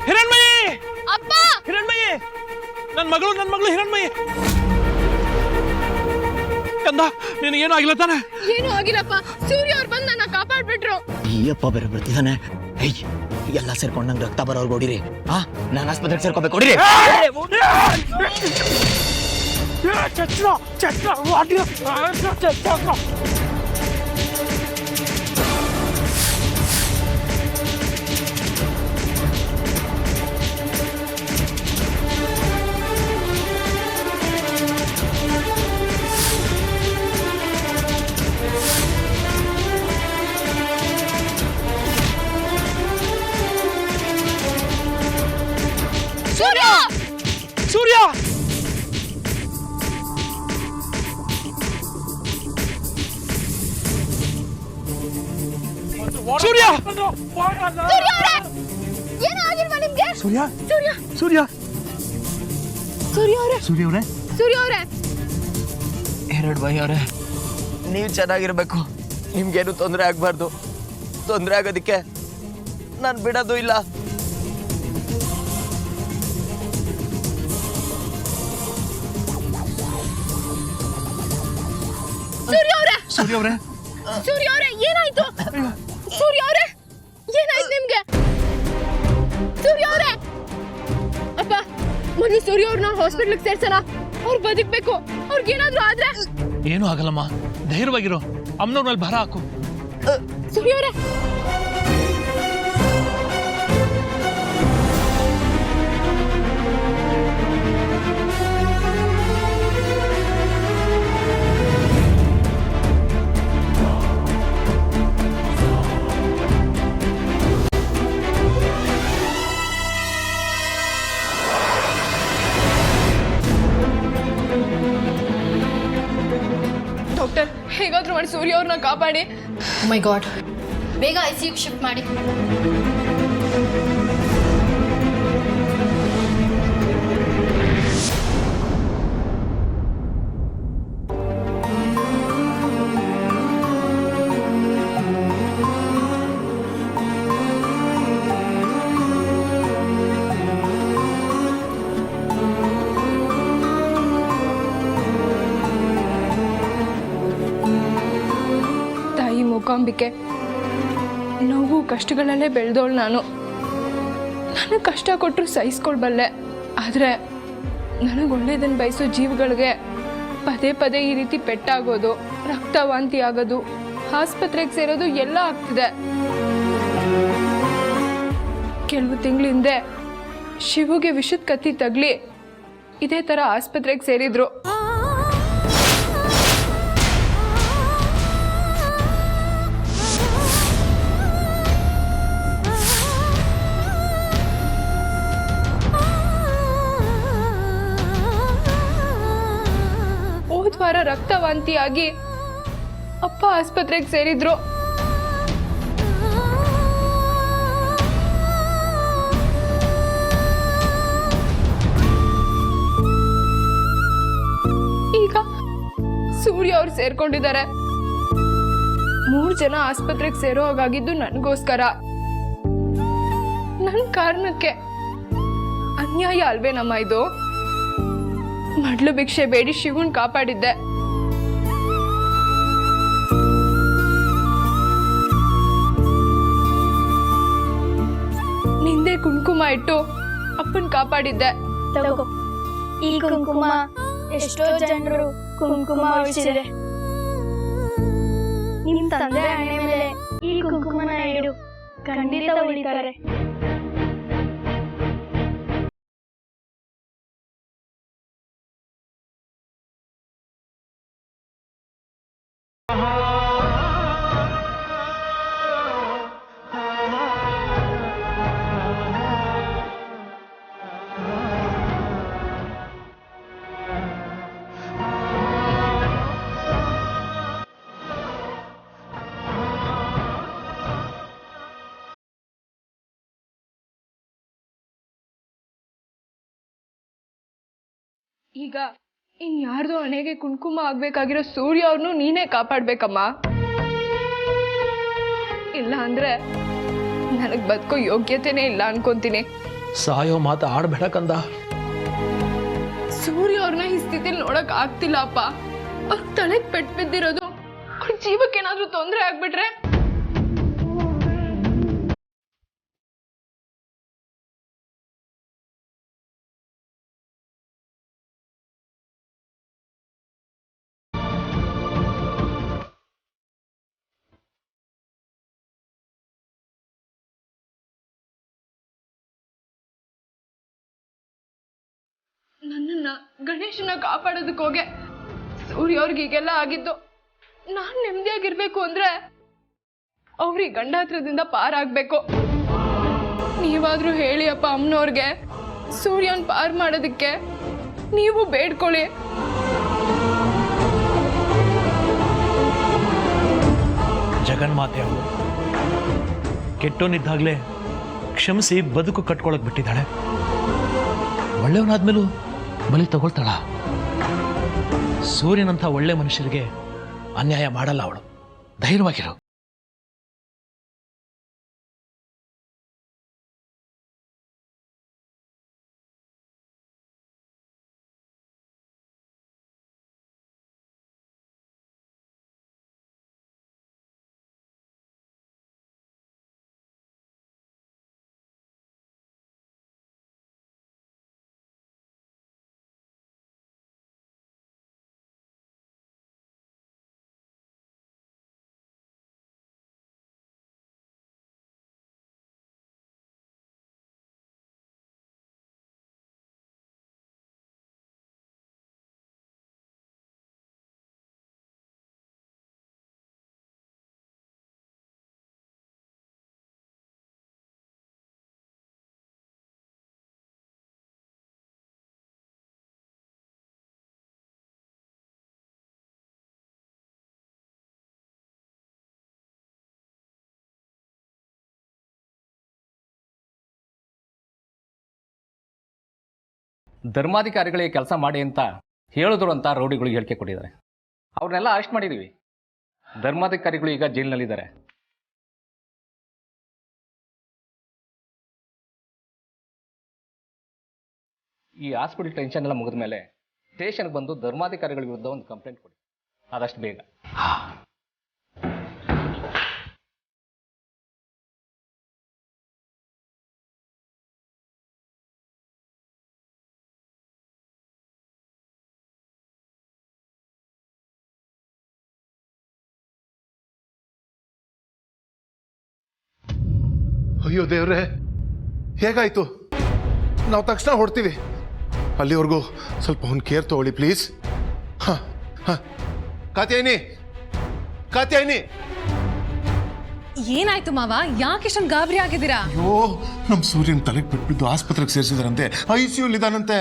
ಹಿರಣ್ಮಯಿ ಅಪ್ಪ ಹಿರಣ್ಮಯಿ ನನ್ನ ಮಗಳು ಹಿರಣ್ಮಯಿ ಕಂದ ನಿನಗೇನು ಆಗಿಲ್ಲ ತಾನೆ? ಏನು ಆಗಿಲ್ಲಪ್ಪ. ಸೂರ್ಯ ಅವ್ರು ಬಂದು ನನ್ನ ಕಾಪಾಡ್ಬಿಟ್ರು. ಈ ಅಪ್ಪ ಬೇರೆ ಬರ್ತಿದ್ದಾನೆ. ಎಲ್ಲ ಸೇರ್ಕೊಂಡು ನಂಗೆ ರಕ್ತ ಬರೋರ್ಗೆ ಹೊಡಿರಿ. ನಾನು ಆಸ್ಪತ್ರೆಗೆ ಸೇರ್ಕೋಬೇಕು, ಹೊಡಿರಿ. ಸೂರ್ಯ ಸೂರ್ಯ ಸೂರ್ಯ ಏನು ಆಗಿಲ್ವಾ ನಿಮ್ಗೆ? ಸೂರ್ಯ ಸೂರ್ಯ ಸೂರ್ಯ ಸೂರ್ಯ ಅವರೇ ಸೂರ್ಯ ಅವರೇ ಸೂರ್ಯ ಅವರೇ ಎರಡು ಬೈ ಅವರೇ, ನೀವು ಚೆನ್ನಾಗಿರ್ಬೇಕು. ನಿಮ್ಗೇನು ತೊಂದರೆ ಆಗ್ಬಾರ್ದು. ತೊಂದರೆ ಆಗೋದಕ್ಕೆ ನಾನು ಬಿಡೋದು ಇಲ್ಲ. ಸೂರ್ಯ ಅವರೇ ಸೂರ್ಯ ಅವರೇ ಸೂರ್ಯ ಅವರೇ ಏನಾಯ್ತು? ಸೂರ್ಯ ಅವರೇ ಏನಾಯ್ತು ನಿಮ್ಗೆ? ಸೂರ್ಯ ಅವರೇ ಅಪ್ಪ ಮೊನ್ನೆ ಸೂರ್ಯ ಅವ್ರನ್ನ ಹಾಸ್ಪಿಟ್ಲಿಗೆ ಸೇರ್ಸೋಣ. ಅವ್ರು ಬದುಕ್ಬೇಕು. ಅವ್ರಿಗೇನಾದ್ರೂ ಆದ್ರೆ ಏನು ಆಗಲ್ಲಮ್ಮ, ಧೈರ್ಯವಾಗಿರೋ. ಅಮ್ಮನವ್ರ ಮೇಲೆ ಭಾರ ಹಾಕು. ಸೂರ್ಯ ಅವರೇ ಡಾಕ್ಟರ್ ಹೇಗಾದ್ರೂ ಮಾಡಿ ಸೂರ್ಯ ಅವ್ರನ್ನ ಕಾಪಾಡಿ. ಮೈ ಗಾಡ್, ಬೇಗ ಐಸಿಯುಗೆ ಶಿಫ್ಟ್ ಮಾಡಿ. ತಾಯಿ ಮೂಕಾಂಬಿಕೆ, ನೋವು ಕಷ್ಟಗಳಲ್ಲೇ ಬೆಳೆದವಳು ನಾನು. ನನಗೆ ಕಷ್ಟ ಕೊಟ್ಟರು ಸಹಿಸ್ಕೊಳ್ಬಲ್ಲೆ. ಆದರೆ ನನಗೆ ಒಳ್ಳೇದನ್ನು ಬಯಸೋ ಜೀವಗಳಿಗೆ ಪದೇ ಪದೇ ಈ ರೀತಿ ಪೆಟ್ಟಾಗೋದು, ರಕ್ತವಾಂತಿ ಆಗೋದು, ಆಸ್ಪತ್ರೆಗೆ ಸೇರೋದು ಎಲ್ಲ ಆಗ್ತಿದೆ. ಕೆಲವು ತಿಂಗಳ ಹಿಂದೆ ಶಿವುಗೆ ವಿಷದ ಕತ್ತಿ ತಗಲಿ ಇದೇ ಥರ ಆಸ್ಪತ್ರೆಗೆ ಸೇರಿದ್ರು. ವಾರ ರಕ್ತವಾಂತಿಯಾಗಿ ಅಪ್ಪ ಆಸ್ಪತ್ರೆಗೆ ಸೇರಿದ್ರು. ಈಗ ಸೂರ್ಯ ಅವ್ರು ಸೇರ್ಕೊಂಡಿದ್ದಾರೆ. 3 ಜನ ಆಸ್ಪತ್ರೆಗೆ ಸೇರೋ ಹಾಗಾಗಿದ್ದು ನನಗೋಸ್ಕರ. ನನ್ನ ಕಾರಣಕ್ಕೆ ಅನ್ಯಾಯ ಅಲ್ವೇನಮ್ಮ ಇದು? ಮಡ್ಲು ಭಿಕ್ಷೆ ಬೇಡಿ ಶಿವನ್ ಕಾಪಾಡಿದ್ದೆ. ನಿಂದೆ ಕುಂಕುಮ ಇಟ್ಟು ಅಪ್ಪನ್ ಕಾಪಾಡಿದ್ದೆ. ತಗೋ, ಈ ಕುಂಕುಮ ಎಷ್ಟೋ ಜನರು ಕುಂಕುಮ ಉಳಿಸಿದೆ. ನಿಮ್ ತಂದೆ ಹಣೆ ಮೇಲೆ ಈ ಕುಂಕುಮನ ಇಡು, ಖಂಡಿತ ಉಳಿತಾರೆ. ಈಗ ಇನ್ಯಾರ್ದೋ ಹಣೆಗೆ ಕುಂಕುಮ ಆಗ್ಬೇಕಾಗಿರೋ ಸೂರ್ಯ ಅವ್ರನ್ನು ನೀನೇ ಕಾಪಾಡ್ಬೇಕಮ್ಮ. ಇಲ್ಲ ಅಂದ್ರೆ ನನಗೆ ಬದುಕೋ ಯೋಗ್ಯತೆನೇ ಇಲ್ಲ ಅನ್ಕೊಂತೀನಿ. ಸಾಯೋ ಮಾತು ಆಡ್ಬೇಡ ಕಂದ. ಸೂರ್ಯ ಅವ್ರನ್ನ ಈ ಸ್ಥಿತಿಲಿ ನೋಡಕ್ ಆಗ್ತಿಲ್ಲ ಅಪ್ಪ. ಅವ್ರ ತಲೆಗ್ ಪೆಟ್ಟು ಬಿದ್ದಿರೋದು, ಅವ್ರ ಜೀವಕ್ಕೆ ಏನಾದ್ರೂ ತೊಂದರೆ ಆಗ್ಬಿಟ್ರೆ ನನ್ನನ್ನ ಗಣೇಶನ ಕಾಪಾಡೋದಕ್ಕೆ ಹೋಗೆ ಸೂರ್ಯ ಅವ್ರಿಗೆ ಹೀಗೆಲ್ಲ ಆಗಿದ್ದು. ನಾನ್ ನೆಮ್ಮದಿಯಾಗಿರ್ಬೇಕು ಅಂದ್ರೆ ಅವ್ರಿಗೆ ಗಂಡ ಹತ್ರದಿಂದ ಪಾರಾಗ್ಬೇಕು. ನೀವಾದ್ರೂ ಹೇಳಿ ಅಪ್ಪ ಅಮ್ಮನವ್ರಿಗೆ, ಸೂರ್ಯನ್ ಪಾರ್ ಮಾಡೋದಕ್ಕೆ ನೀವು ಬೇಡ್ಕೊಳ್ಳಿ. ಜಗನ್ಮಾತೆ ಅವಳು ಕೆಟ್ಟೋನಿದ್ದಾಗಲೇ ಕ್ಷಮಿಸಿ ಬದುಕು ಕಟ್ಕೊಳಕ್ ಬಿಟ್ಟಿದ್ದಾಳೆ. ಒಳ್ಳೆಯವನಾದ್ಮೇಲೂ ಬಲಿ ತಗೊಳ್ತಾಳ. ಸೂರ್ಯನಂಥ ಒಳ್ಳೆ ಮನುಷ್ಯರಿಗೆ ಅನ್ಯಾಯ ಮಾಡಲ್ಲ ಅವಳು. ಧೈರ್ಯವಾಗಿರು. ಧರ್ಮಾಧಿಕಾರಿಗಳಿಗೆ ಕೆಲಸ ಮಾಡಿ ಅಂತ ಹೇಳಿದ್ರು ಅಂತ ರೌಡಿಗಳಿಗೆ ಹೇಳಿಕೆ ಕೊಟ್ಟಿದ್ದಾರೆ. ಅವ್ರನ್ನೆಲ್ಲ ಅರೆಸ್ಟ್ ಮಾಡಿದ್ದೀವಿ. ಧರ್ಮಾಧಿಕಾರಿಗಳು ಈಗ ಜೈಲಿನಲ್ಲಿದ್ದಾರೆ. ಈ ಹಾಸ್ಪಿಟಲ್ ಟೆನ್ಷನ್ ಎಲ್ಲ ಮುಗಿದ ಮೇಲೆ ಸ್ಟೇಷನ್ಗೆ ಬಂದು ಧರ್ಮಾಧಿಕಾರಿಗಳ ವಿರುದ್ಧ ಒಂದು ಕಂಪ್ಲೇಂಟ್ ಕೊಡಿ, ಆದಷ್ಟು ಬೇಗ. ಅಯ್ಯೋ ದೇವ್ರೆ, ಹೇಗಾಯ್ತು? ನಾವು ತಕ್ಷಣ ಹೊಡ್ತೀವಿ. ಅಲ್ಲಿವರೆಗೂ ಸ್ವಲ್ಪ ಒಂದು ಕೇರ್ ತಗೊಳ್ಳಿ ಪ್ಲೀಸ್. ಕಾತ್ಯಾಯಿನಿ, ಕಾತ್ಯಾಯಿನಿ. ಏನಾಯ್ತು ಮಾವ? ಯಾಕೆ ಇಷ್ಟೊಂದು ಗಾಬರಿ ಆಗಿದ್ದೀರಾ? ಅಯ್ಯೋ, ನಮ್ಮ ಸೂರ್ಯನ ತಲೆಗೆ ಬಿಟ್ಬಿದ್ದು ಆಸ್ಪತ್ರೆಗೆ ಸೇರಿಸಿದಾರಂತೆ. ICU ಇದಾನಂತೆ.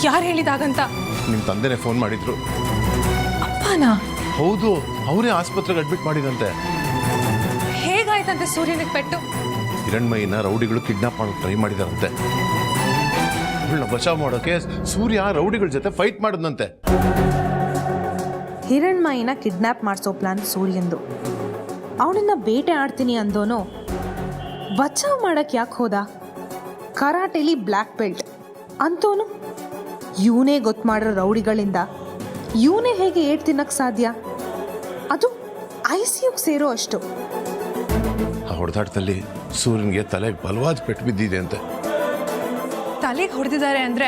ಯಾರು ಹೇಳಿದಾಗಂತ? ನಿಮ್ಮ ತಂದೆನೇ ಫೋನ್ ಮಾಡಿದ್ರು. ಅಪ್ಪನಾ? ಹೌದು, ಅವರೇ ಆಸ್ಪತ್ರೆಗೆ ಅಡ್ಮಿಟ್ ಮಾಡಿದಂತೆ. ಹೇಗಾಯ್ತಂತೆ ಸೂರ್ಯನಿಗೆ ಪೆಟ್ಟು? ಹಿರಣ್ಮಯಿನ ರೌಡಿಗಳು ಕಿಡ್ನಾಪ್ ಮಾಡೋಕೆ ಟ್ರೈ ಮಾಡಿದಾರಂತೆ. ಅವಳನ್ನ ಬಚಾವ್ ಮಾಡೋಕೆ ಸೂರ್ಯ ರೌಡಿಗಳ ಜೊತೆ ಫೈಟ್ ಮಾಡಿದ್ನಂತೆ. ಹಿರಣ್ಮಯಿನ ಕಿಡ್ನಾಪ್ ಮಾಡಿಸೋ ಪ್ಲಾನ್ ಸೂರ್ಯಂದು. ಅವನನ್ನ ಬೇಟೆ ಆಡ್ತೀನಿ ಅಂದೋನು ಬಚಾವ್ ಮಾಡಕ್ಕೆ ಯಾಕೆ ಹೋದ? ಕರಾಟೆಲಿ ಬ್ಲ್ಯಾಕ್ ಬೆಲ್ಟ್ ಅಂತೋನು ಇವನೇ ಗೊತ್ತು ಮಾಡಿರೋ ರೌಡಿಗಳಿಂದ ಇವನೇ ಹೇಗೆ ಏಟ್ ತಿನ್ನಕ್ಕೆ ಸಾಧ್ಯ? ಅದು ICUಗೆ ಸೇರೋ ಅಷ್ಟು. ಆ ಹೊಡೆದಾಟದಲ್ಲಿ ಸೂರ್ಯನ್ಗೆ ತಲೆಗೆ ಬಲವಾದ ಪೆಟ್ಟು ಬಿದ್ದಿದೆ ಅಂತೆ. ತಲೆಗೆ ಹೊಡೆದಿದ್ದಾರೆ ಅಂದ್ರೆ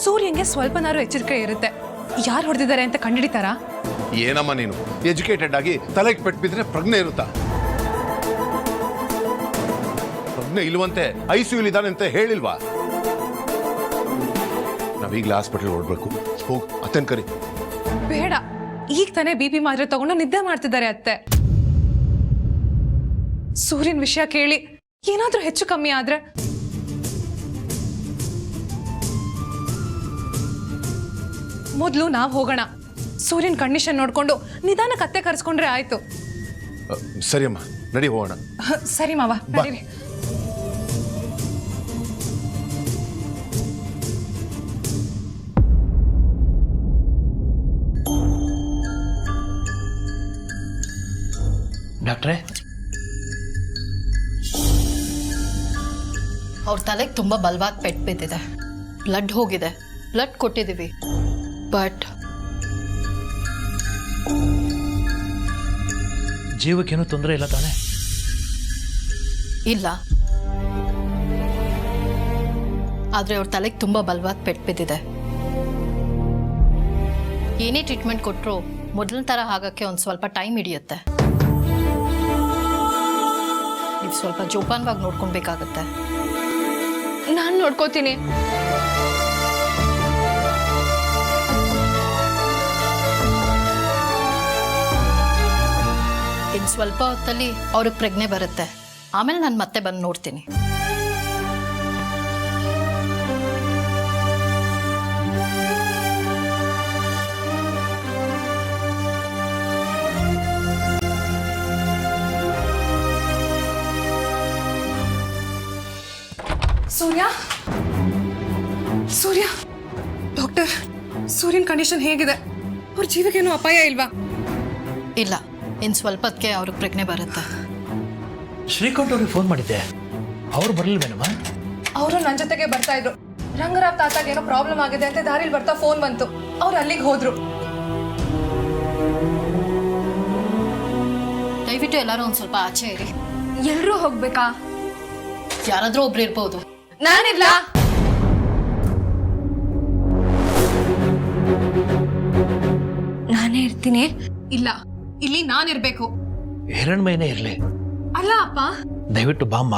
ಸೂರ್ಯಂಗೆ ಸ್ವಲ್ಪನಾರು ಎಚ್ಚರಿಕೆ ಇರುತ್ತೆ. ಯಾರು ಹೊಡೆದಿದ್ದಾರೆ ಅಂತ ಕಂಡುಹಿಡಿತಾರಾ? ಏನಮ್ಮ ನೀನು ಎಜುಕೇಟೆಡ್ ಆಗಿ ತಲೆಗೆ ಪೆಟ್ಟು ಬಿದ್ದರೆ ಪ್ರಜ್ಞೆ ಇರುತ್ತಾ? ಪ್ರಜ್ಞೆ ಇಲ್ವಂತೆ, ICU ಇದ್ದಾನೆ ಅಂತ ಹೇಳಿಲ್ವಾ? ನಾವೀಗಲೇ ಹಾಸ್ಪಿಟಲ್ ಹೊರಡ್ಬೇಕು. ಹೋಗ್ ಅತ್ತೇನ್ ಕರಿ. ಬೇಡ, ಈಗ ತಾನೇ BP ಮಾತ್ರೆ ತಗೊಂಡು ನಿದ್ದೆ ಮಾಡ್ತಿದ್ದಾರೆ ಅತ್ತೆ. ಸೂರ್ಯನ ವಿಷಯ ಕೇಳಿ ಏನಾದ್ರೂ ಹೆಚ್ಚು ಕಮ್ಮಿ ಆದ್ರೆ ಮೊದಲು ನಾವು ಹೋಗೋಣ. ಸೂರ್ಯನ ಕಂಡೀಷನ್ ನೋಡ್ಕೊಂಡು ನಿಧಾನಕ್ಕೆ ಅತ್ತೆ ಕರೆಸ್ಕೊಂಡ್ರೆ ಆಯ್ತು. ಸರಿ ಅಮ್ಮ, ನಡಿ ಹೋಗೋಣ. ಸರಿ ಮಾವ, ನಡೀರಿ. ಡಾಕ್ಟ್ರೇ, ಅವ್ರ ತಲೆಗೆ ತುಂಬ ಬಲವಾದ ಪೆಟ್ಟು ಬಿದ್ದಿದೆ, ಬ್ಲಡ್ ಹೋಗಿದೆ, ಬ್ಲಡ್ ಕೊಟ್ಟಿದ್ದೀವಿ. ಬಟ್ ಜೀವಕ್ಕೇನು ತೊಂದರೆ ಇಲ್ಲ ತಾನೆ? ಇಲ್ಲ, ಆದರೆ ಅವ್ರ ತಲೆಗೆ ತುಂಬ ಬಲವಾದ ಪೆಟ್ಟು ಬಿದ್ದಿದೆ. ಏನೇ ಟ್ರೀಟ್ಮೆಂಟ್ ಕೊಟ್ಟರು ಮೊದಲಿನ ಥರ ಆಗೋಕ್ಕೆ ಒಂದು ಸ್ವಲ್ಪ ಟೈಮ್ ಹಿಡಿಯುತ್ತೆ. ನೀವು ಸ್ವಲ್ಪ ಜೋಪಾನವಾಗಿ ನೋಡ್ಕೊಳ್ಬೇಕಾಗತ್ತೆ. ನಾನು ನೋಡ್ಕೋತೀನಿ. ಇನ್ನು ಸ್ವಲ್ಪ ಹೊತ್ತಲ್ಲಿ ಅವ್ರಿಗೆ ಪ್ರಜ್ಞೆ ಬರುತ್ತೆ. ಆಮೇಲೆ ನಾನು ಮತ್ತೆ ಬಂದು ನೋಡ್ತೀನಿ. ಸೂರ್ಯ, ಸೂರ್ಯ, ಡಾಕ್ಟರ್, ಸೂರ್ಯನ ಕಂಡೀಷನ್ ಹೇಗಿದೆ? ಅವ್ರ ಜೀವಕ್ಕೇನು ಅಪಾಯ ಇಲ್ವಾ? ಇಲ್ಲ, ಇನ್ನು ಸ್ವಲ್ಪ ಹೊತ್ತಿಗೆ ಅವ್ರಿಗೆ ಪ್ರಜ್ಞೆ ಬರುತ್ತೆ. ಶ್ರೀಕಾಂತ್ ಅವ್ರಿಗೆ ಫೋನ್ ಮಾಡಿದ್ದೆ, ಅವ್ರು ಬರಲಿಲ್ವೇನಮ್ಮ? ಅವರು ನನ್ನ ಜೊತೆಗೆ ಬರ್ತಾ ಇದ್ರು. ರಂಗರಾವ್ ತಾತಾಗ ಏನೋ ಪ್ರಾಬ್ಲಮ್ ಆಗಿದೆ ಅಂತ ದಾರಿಲಿ ಬರ್ತಾ ಫೋನ್ ಬಂತು. ಅವ್ರು ಅಲ್ಲಿಗೆ ಹೋದ್ರು. ದಯವಿಟ್ಟು ಎಲ್ಲರೂ ಒಂದು ಸ್ವಲ್ಪ ಆಚೆ ಇರಿ. ಎಲ್ಲರೂ ಹೋಗ್ಬೇಕಾ? ಯಾರಾದರೂ ಒಬ್ರು ಇರ್ಬೋದು. ನಾನಿಲ್ಲ. ನಾನೇ ಇರ್ತೀನಿ. ಇಲ್ಲ, ಇಲ್ಲಿ ನಾನಿರ್ಬೇಕು. ಹಿರಣ್ಮಯನೇ ಇರ್ಲಿ. ಅಲ್ಲ ಅಪ್ಪ, ದಯವಿಟ್ಟು ಬಾಮ್ಮ.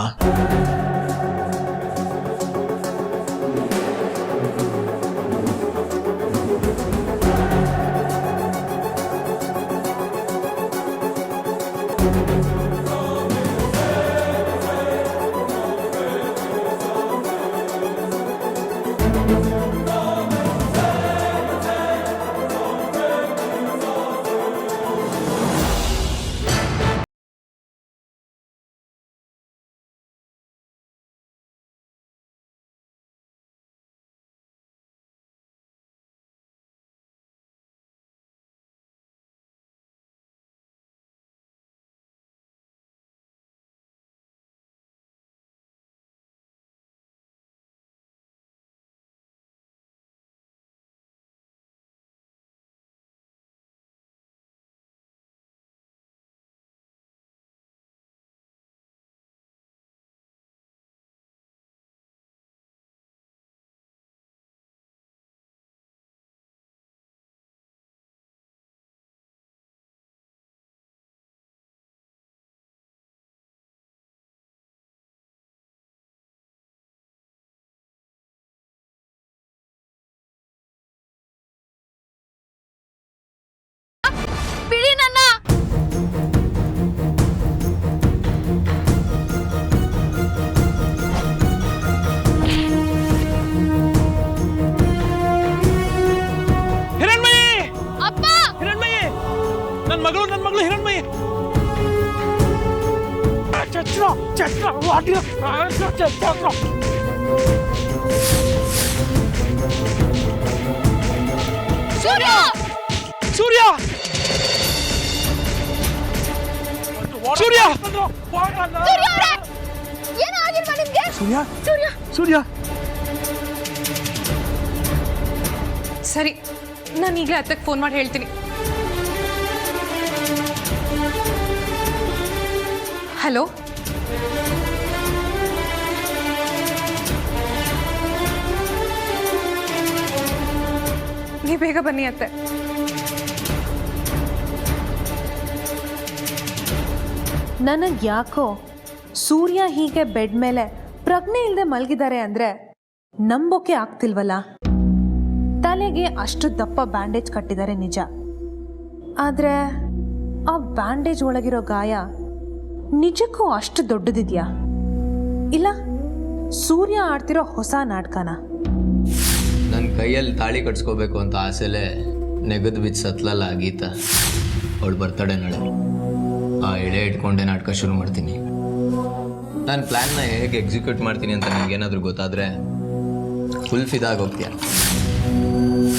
ಬಿಡಿ ನನ್ನ. ಹಿರಣ್ಮಯಿ! ಅಪ್ಪ, ಹಿರಣ್ಮಯಿ! ನನ್ನ ಮಗಳು ಹಿರಣ್ಮಯಿ! ಸೂರ್ಯ! ಸೂರ್ಯ! ಸೂರ್ಯ! ಸೂರ್ಯ ಅವ್ರೆ! ಏನೂ ಆಗಿಲ್ವಾ ನಿಮ್ಗೆ? ಸೂರ್ಯ! ಸೂರ್ಯ! ಸೂರ್ಯ! ಸರಿ, ನಾನು ಈಗಲೇ ಅತ್ತಕ್ಕೆ ಫೋನ್ ಮಾಡಿ ಹೇಳ್ತೀನಿ. ಹಲೋ, ನೀವು ಬೇಗ ಬನ್ನಿ ಅತ್ತೆ. ನನಗೆ ಯಾಕೋ ಸೂರ್ಯ ಹೀಗೆ ಬೆಡ್ ಮೇಲೆ ಪ್ರಜ್ಞೆ ಇಲ್ಲದೆ ಮಲಗಿದ್ದಾರೆ ಅಂದರೆ ನಂಬೋಕೆ ಆಗ್ತಿಲ್ವಲ್ಲ. ತಲೆಗೆ ಅಷ್ಟು ದಪ್ಪ ಬ್ಯಾಂಡೇಜ್ ಕಟ್ಟಿದ್ದಾರೆ ನಿಜ, ಆದರೆ ಆ ಬ್ಯಾಂಡೇಜ್ ಒಳಗಿರೋ ಗಾಯ ನಿಜಕ್ಕೂ ಅಷ್ಟು ದೊಡ್ಡದಿದೆಯಾ? ಇಲ್ಲ ಸೂರ್ಯ ಆಡ್ತಿರೋ ಹೊಸ ನಾಟಕನ? ನನ್ನ ಕೈಯಲ್ಲಿ ತಾಳಿ ಕಟ್ಸ್ಕೋಬೇಕು ಅಂತ ಆಸೆಲೆ ನೆಗದು ಬಿದ್ದು ಸತ್ಲಲ್ಲ ಗೀತಾ. ಅವಳು ಬರ್ತಡೆ ನಾಳೆ. ಆ ಎಳೆ ಇಟ್ಕೊಂಡೆ ನಾಟಕ ಶುರು ಮಾಡ್ತೀನಿ. ನಾನು ಪ್ಲ್ಯಾನ್ನ ಹೇಗೆ ಎಕ್ಸಿಕ್ಯೂಟ್ ಮಾಡ್ತೀನಿ ಅಂತ ನನಗೇನಾದರೂ ಗೊತ್ತಾದರೆ ಫುಲ್ ಫಿದಾಗಿ ಹೋಗ್ತೀಯ.